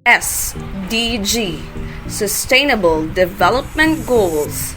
SDG Sustainable Development Goals.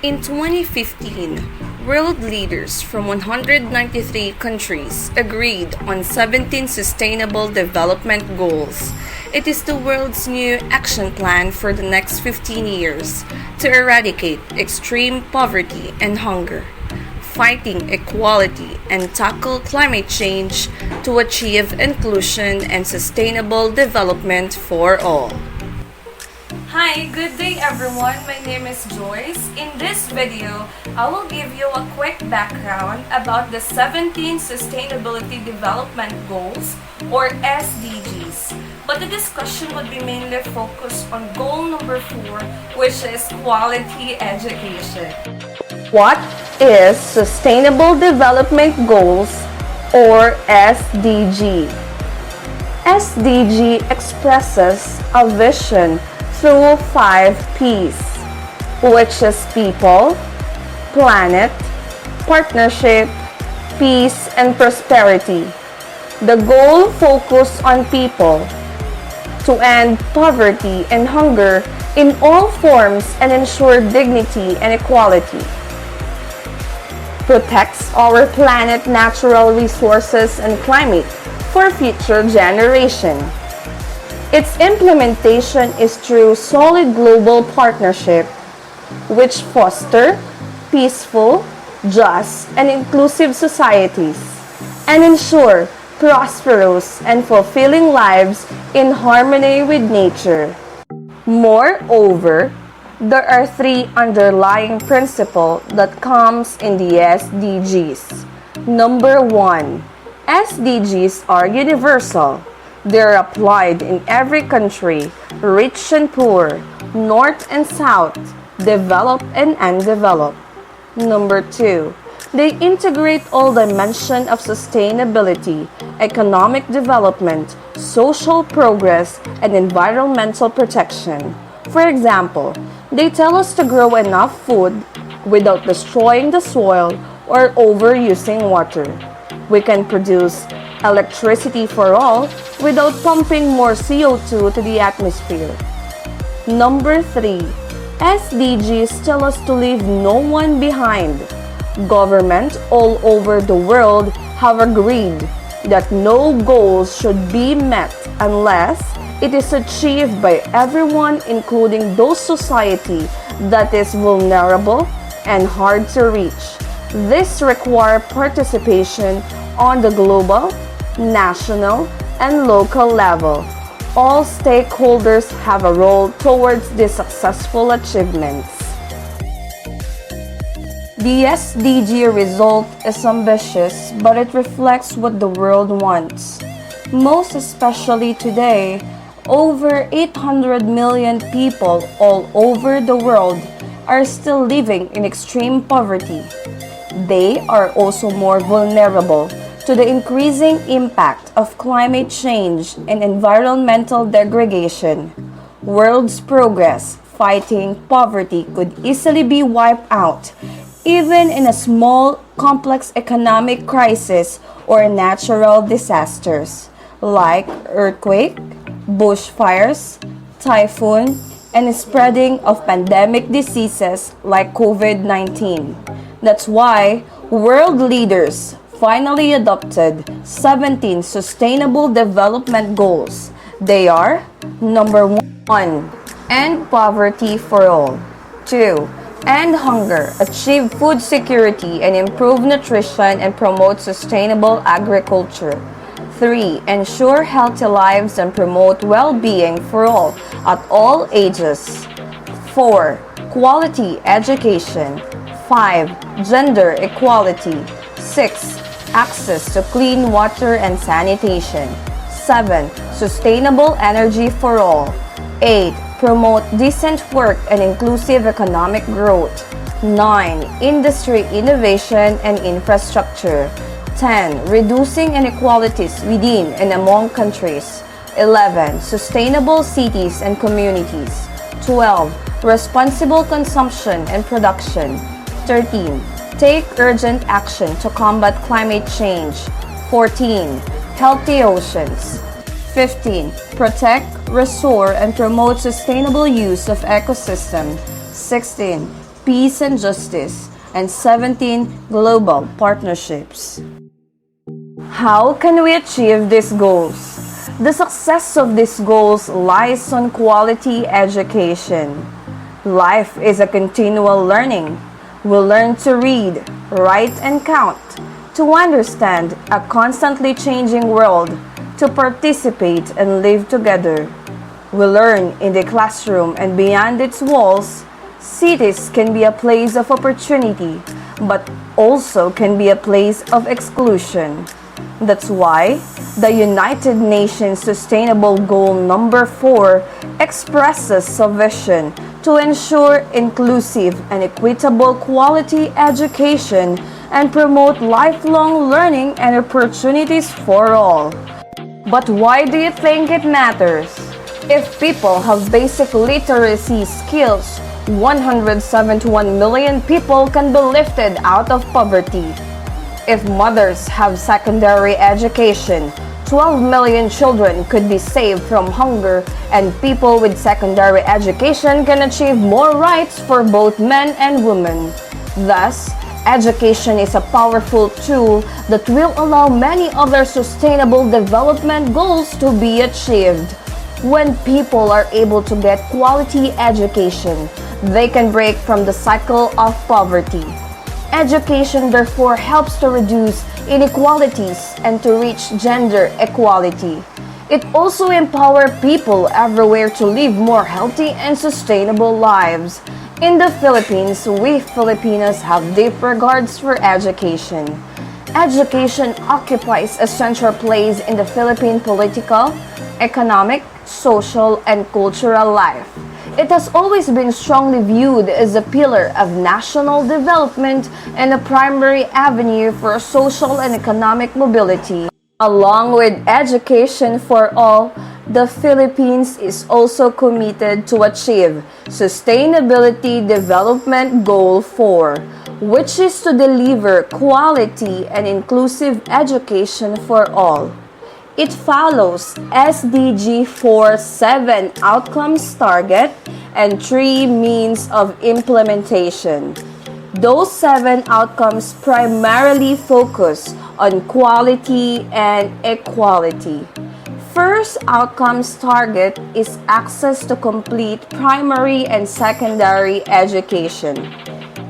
In 2015, world leaders from 193 countries agreed on 17 Sustainable Development Goals. It is the world's new action plan for the next 15 years to eradicate extreme poverty and hunger, fighting equality, and tackle climate change to achieve inclusion and sustainable development for all. Hi, good day everyone. My name is Joyce. In this video, I will give you a quick background about the 17 Sustainability Development Goals or SDGs. But the discussion would be mainly focused on goal number 4, which is quality education. What is Sustainable Development Goals or SDG? SDG expresses a vision through 5 P's, which is people, planet, partnership, peace, and prosperity. The goal focuses on people to end poverty and hunger in all forms and ensure dignity and equality. Protects our planet, natural resources, and climate for future generations. Its implementation is through solid global partnership, which foster peaceful, just, and inclusive societies, and ensure prosperous and fulfilling lives in harmony with nature. Moreover, there are 3 underlying principles that comes in the SDGs. Number 1, SDGs are universal. They are applied in every country, rich and poor, north and south, developed and undeveloped. Number 2, they integrate all dimensions of sustainability, economic development, social progress, and environmental protection. For example, they tell us to grow enough food without destroying the soil or overusing water. We can produce electricity for all without pumping more CO2 to the atmosphere. Number 3, SDGs tell us to leave no one behind. Governments all over the world have agreed that no goals should be met unless it is achieved by everyone, including those society that is vulnerable and hard to reach. This requires participation on the global, national, and local level. All stakeholders have a role towards these successful achievements. The SDG result is ambitious, but it reflects what the world wants. Most especially today, over 800 million people all over the world are still living in extreme poverty. They are also more vulnerable to the increasing impact of climate change and environmental degradation. World's progress fighting poverty could easily be wiped out, even in a small, complex economic crisis or natural disasters like earthquake, bushfires, typhoon, and spreading of pandemic diseases like COVID-19. That's why world leaders finally adopted 17 Sustainable Development Goals. They are: number 1, end poverty for all. 2, end hunger, achieve food security, and improve nutrition and promote sustainable agriculture. 3, ensure healthy lives and promote well-being for all at all ages. 4, quality education. 5, gender equality. 6, access to clean water and sanitation. 7, sustainable energy for all. 8, promote decent work and inclusive economic growth. 9, industry innovation and infrastructure. 10, reducing inequalities within and among countries. 11, sustainable cities and communities. 12, responsible consumption and production. 13, take urgent action to combat climate change. 14, healthy oceans. 15. Protect, restore, and promote sustainable use of ecosystem. 16. Peace and justice. And 17. Global partnerships. How can we achieve these goals? The success of these goals lies on quality education. Life is a continual learning. We learn to read, write, and count, to understand a constantly changing world, to participate and live together. We learn in the classroom and beyond its walls. Cities can be a place of opportunity, but also can be a place of exclusion. That's why the United Nations Sustainable Goal number 4 expresses a vision to ensure inclusive and equitable quality education and promote lifelong learning and opportunities for all. But why do you think it matters? If people have basic literacy skills, 171 million people can be lifted out of poverty. If mothers have secondary education, 12 million children could be saved from hunger, and people with secondary education can achieve more rights for both men and women. Thus, education is a powerful tool that will allow many other sustainable development goals to be achieved. When people are able to get quality education, they can break from the cycle of poverty. Education therefore helps to reduce inequalities and to reach gender equality. It also empowers people everywhere to live more healthy and sustainable lives. In the Philippines, we Filipinos have deep regards for education. Education occupies a central place in the Philippine political, economic, social, and cultural life. It has always been strongly viewed as a pillar of national development and a primary avenue for social and economic mobility. Along with education for all, the Philippines is also committed to achieve Sustainability Development Goal 4, which is to deliver quality and inclusive education for all. It follows SDG 4.7 outcomes target and 3 means of implementation. Those 7 outcomes primarily focus on quality and equality. First outcomes target is access to complete primary and secondary education.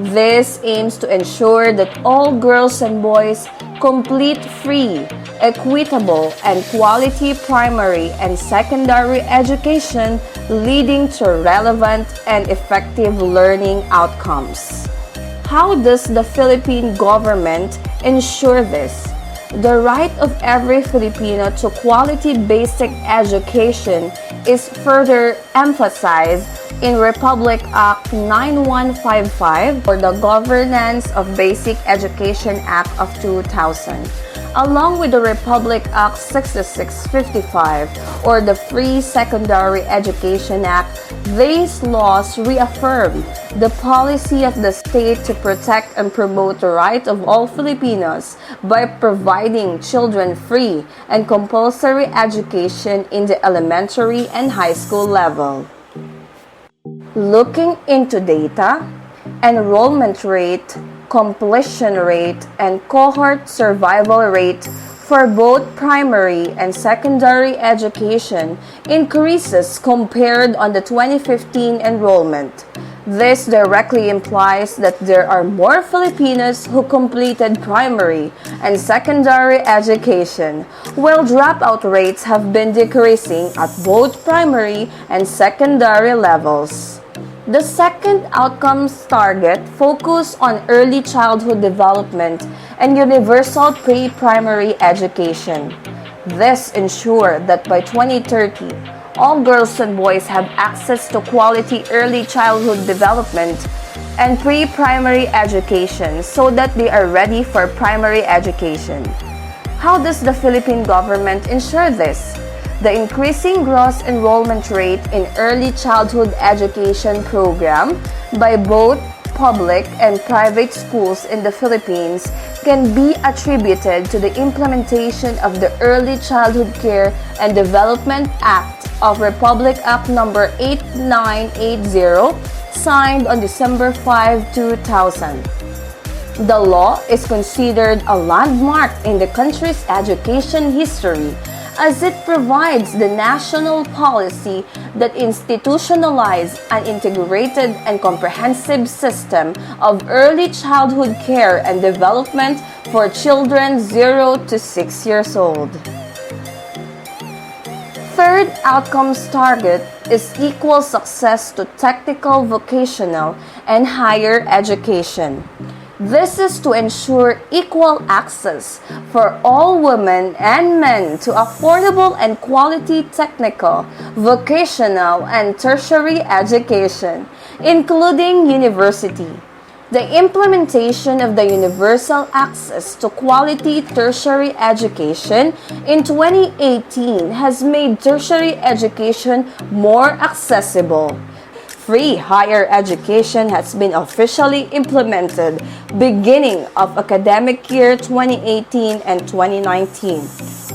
This aims to ensure that all girls and boys complete free, equitable, and quality primary and secondary education, leading to relevant and effective learning outcomes. How does the Philippine government ensure this? The right of every Filipino to quality basic education is further emphasized in Republic Act 9155 or the Governance of Basic Education Act of 2000, along with the Republic Act 6655 or the Free Secondary Education Act. These laws reaffirm the policy of the state to protect and promote the right of all Filipinos by providing children free and compulsory education in the elementary and high school level. Looking into data, enrollment rate, completion rate, and cohort survival rate for both primary and secondary education increases compared on the 2015 enrollment. This directly implies that there are more Filipinos who completed primary and secondary education, while dropout rates have been decreasing at both primary and secondary levels. The second outcomes target focus on early childhood development and universal pre-primary education. This ensures that by 2030, all girls and boys have access to quality early childhood development and pre-primary education so that they are ready for primary education. How does the Philippine government ensure this? The increasing gross enrollment rate in early childhood education program by both public and private schools in the Philippines can be attributed to the implementation of the Early Childhood Care and Development Act of Republic Act No. 8980, signed on December 5, 2000. The law is considered a landmark in the country's education history, as it provides the national policy that institutionalized an integrated and comprehensive system of early childhood care and development for children 0 to 6 years old. Third outcomes target is equal success to technical, vocational, and higher education. This is to ensure equal access for all women and men to affordable and quality technical, vocational, and tertiary education, including university. The implementation of the universal access to quality tertiary education in 2018 has made tertiary education more accessible. Free higher education has been officially implemented beginning of academic year 2018 and 2019,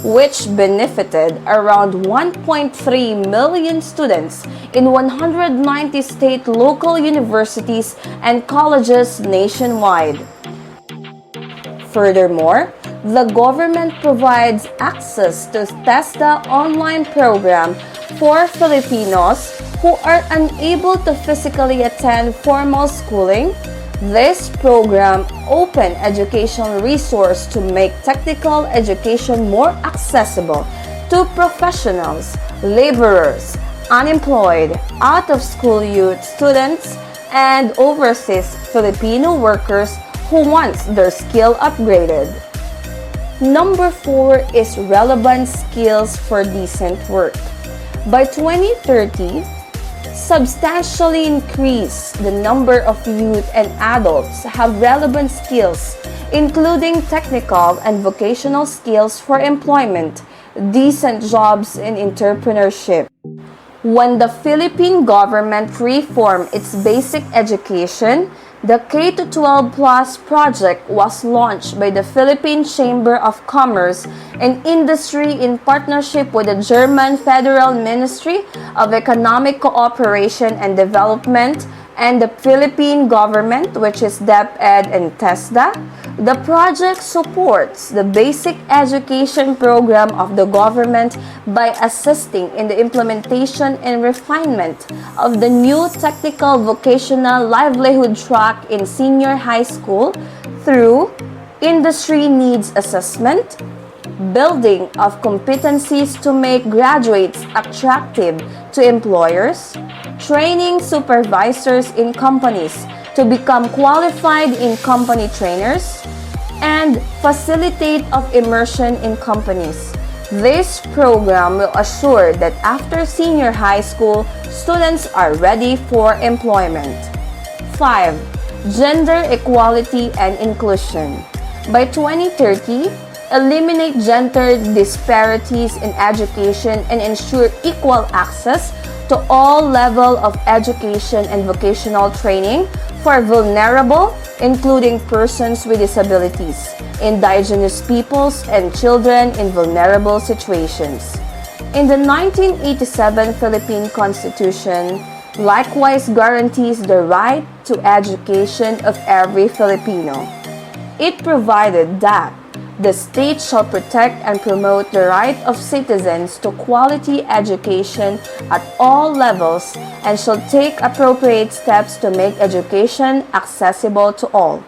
which benefited around 1.3 million students in 190 state local universities and colleges nationwide. Furthermore, the government provides access to TESDA online program for Filipinos who are unable to physically attend formal schooling. This program open educational resource to make technical education more accessible to professionals, laborers, unemployed, out-of-school youth students, and overseas Filipino workers who want their skill upgraded. Number 4 is relevant skills for decent work. By 2030, substantially increase the number of youth and adults have relevant skills, including technical and vocational skills for employment, decent jobs, and entrepreneurship. When the Philippine government reformed its basic education, the K-12 Plus project was launched by the Philippine Chamber of Commerce and Industry in partnership with the German Federal Ministry of Economic Cooperation and Development and the Philippine government, which is DepEd and TESDA. The project supports the basic education program of the government by assisting in the implementation and refinement of the new technical vocational livelihood track in senior high school through industry needs assessment, building of competencies to make graduates attractive to employers, training supervisors in companies to become qualified in company trainers, and facilitate of immersion in companies. This program will assure that after senior high school, students are ready for employment. 5. Gender equality and inclusion. By 2030, eliminate gender disparities in education and ensure equal access to all levels of education and vocational training for vulnerable, including persons with disabilities, indigenous peoples, and children in vulnerable situations. In the 1987 Philippine Constitution, likewise guarantees the right to education of every Filipino. It provided that the state shall protect and promote the right of citizens to quality education at all levels and shall take appropriate steps to make education accessible to all.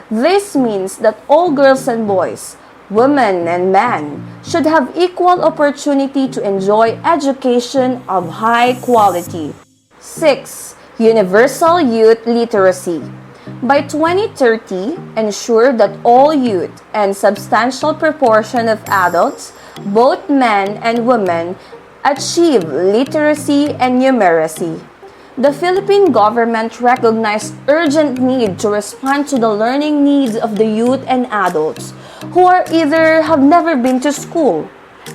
This means that all girls and boys, women and men should have equal opportunity to enjoy education of high quality. 6. Universal youth literacy. By 2030, ensure that all youth and substantial proportion of adults, both men and women, achieve literacy and numeracy. The Philippine government recognized urgent need to respond to the learning needs of the youth and adults who are either have never been to school,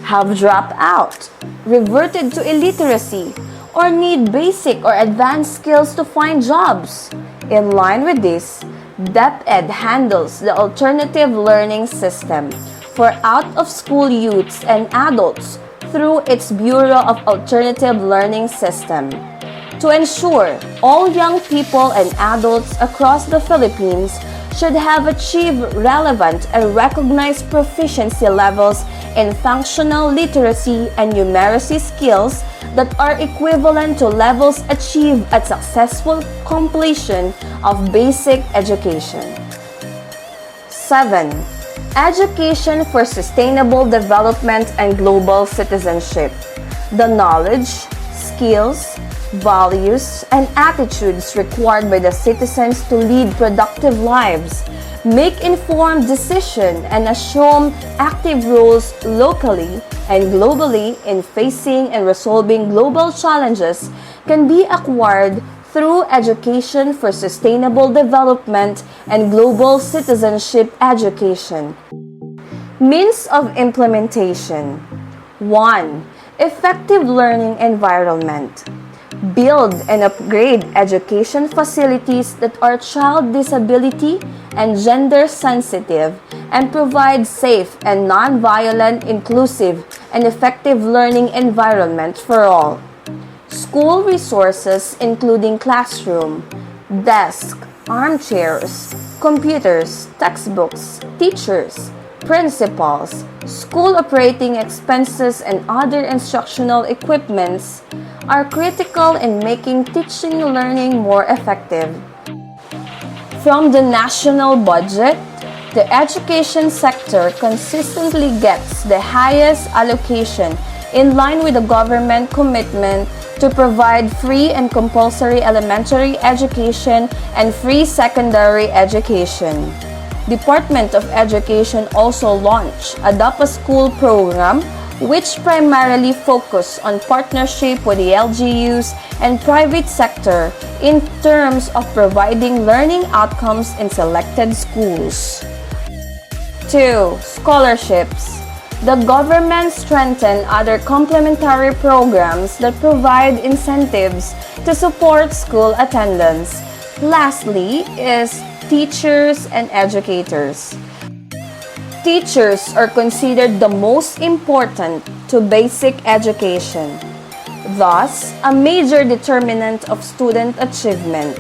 have dropped out, reverted to illiteracy, or need basic or advanced skills to find jobs. In line with this, DepEd handles the alternative learning system for out-of-school youths and adults through its Bureau of Alternative Learning System. To ensure all young people and adults across the Philippines should have achieved relevant and recognized proficiency levels in functional literacy and numeracy skills that are equivalent to levels achieved at successful completion of basic education. 7. Education for sustainable development and global citizenship. The knowledge, skills, values, and attitudes required by the citizens to lead productive lives, make informed decisions, and assume active roles locally and globally in facing and resolving global challenges can be acquired through education for sustainable development and global citizenship education. Means of implementation. 1. Effective learning environment. Build and upgrade education facilities that are child disability and gender sensitive and provide safe and non-violent, inclusive, and effective learning environment for all. School resources including classroom, desk, armchairs, computers, textbooks, teachers, principals, school operating expenses, and other instructional equipments are critical in making teaching and learning more effective. From the national budget, the education sector consistently gets the highest allocation in line with the government commitment to provide free and compulsory elementary education and free secondary education. Department of Education also launched Adopt a School program which primarily focus on partnership with the LGUs and private sector in terms of providing learning outcomes in selected schools. 2. Scholarships. The government strengthened other complementary programs that provide incentives to support school attendance. Lastly is teachers and educators. Teachers are considered the most important to basic education, thus a major determinant of student achievement.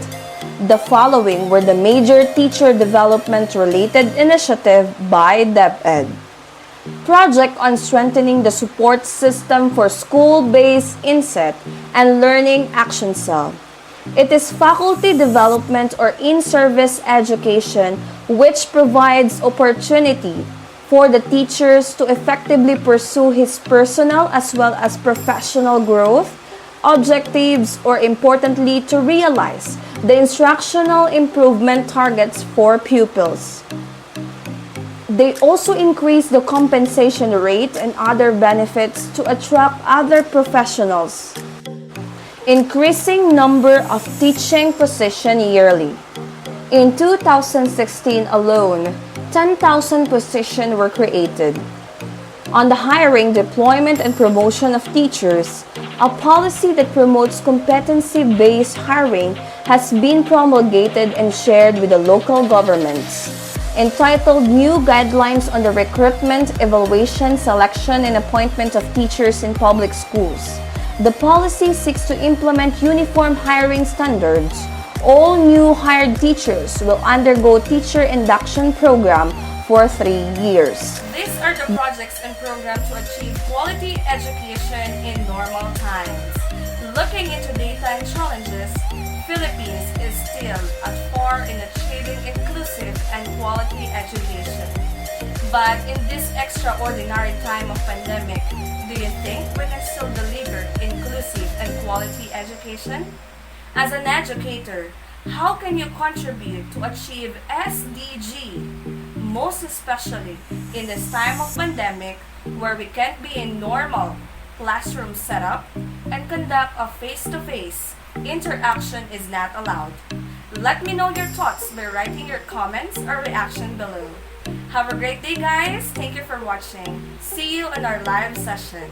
The following were the major teacher development-related initiative by DepEd. Project on strengthening the support system for school-based inset and learning action cell. It is faculty development or in-service education which provides opportunity for the teachers to effectively pursue his personal as well as professional growth, objectives, or importantly, to realize the instructional improvement targets for pupils. They also increase the compensation rate and other benefits to attract other professionals. Increasing number of teaching positions yearly. In 2016 alone, 10,000 positions were created. On the hiring, deployment, and promotion of teachers, a policy that promotes competency-based hiring has been promulgated and shared with the local governments. Entitled New Guidelines on the Recruitment, Evaluation, Selection, and Appointment of Teachers in Public Schools. The policy seeks to implement uniform hiring standards. All new hired teachers will undergo teacher induction program for 3 years. These are the projects and programs to achieve quality education in normal times. Looking into data and challenges, Philippines is still at far in achieving inclusive and quality education. But in this extraordinary time of pandemic, do you think we can still deliver inclusive and quality education? As an educator, how can you contribute to achieve SDG, most especially in this time of pandemic where we can't be in normal classroom setup and conduct a face-to-face interaction is not allowed? Let me know your thoughts by writing your comments or reaction below. Have a great day, guys. Thank you for watching. See you in our live session.